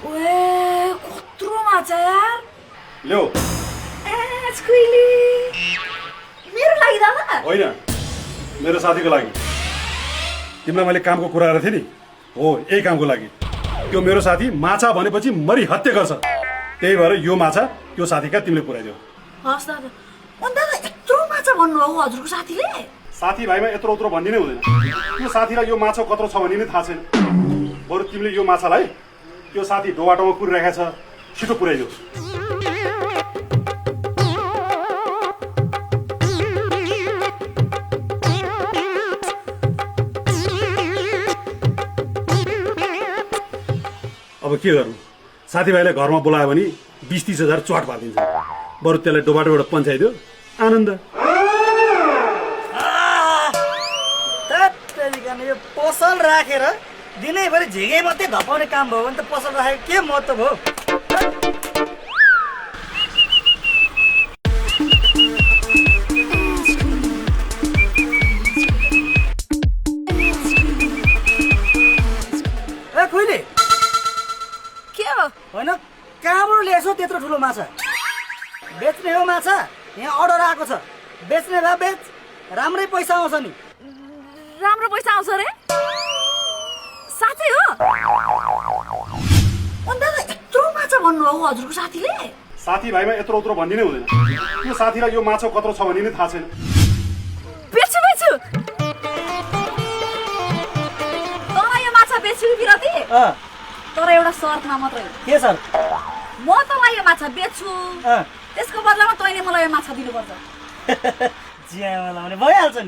ओए कत्रो माछा यार ल्याऊ मेरो लागि दादा होइन मेरो साथीको लागि तिमीलाई मैले कामको कुरा गरेको थिएँ नि हो यही कामको लागि त्यो मेरो साथी माछा भनेपछि मरि हत्या गर्छ त्यही भएर यो माछा त्यो साथीका तिमीले पुर्याइदेऊ हस् दादा अनि दादा यत्रो माछा भन्नुभयो हजुरको साथीले साथीभाइमा यत्रो उत्रो भन्ने नै हुँदैन त्यो साथीलाई यो माछा कत्रो छ भन्ने नै थाहा छैन बरु तिमीले यो माछालाई त्यो साथी डोबाटोमा पुरिरहेको छ छिटो पुर्याइदेऊ अब के गर्नु साथीभाइलाई घरमा बोलायो भने 20-30 हजार चट पारिदिन्छ बरु त्यसलाई डोबाटोबाट पन्छाइदियो आनन्द यो पसल राखेर दिनैभरि झिगै मात्रै धपाउने काम भयो भने त पसल राखेको के महत्त्व भयो ए खोइले के हो होइन कहाँबाट ल्याएछौ त्यत्रो ठुलो माछा बेच्ने हो माछा यहाँ अर्डर आएको छ बेच्ने भए बेच राम्रै पैसा आउँछ नि राम्रो पैसा आउँछ रे साँच्चै हो अनि दादा यत्रो माछा भन्नुभयो हजुरको साथीले साथीभाइमा यत्रो उत्रो भन्ने नै हुँदैन त्यो साथीलाई यो माछा कत्रो छ भन्ने नै थाहा छैन बेच्छु तर यो माछा बेच्छु कि बिरती तर एउटा शर्तमा मात्रै के सर म तँलाई यो माछा बेच्छु त्यसको बदलामा तैँले मलाई यो माछा दिनुपर्छ जियामा लाउने भइहाल्छ नि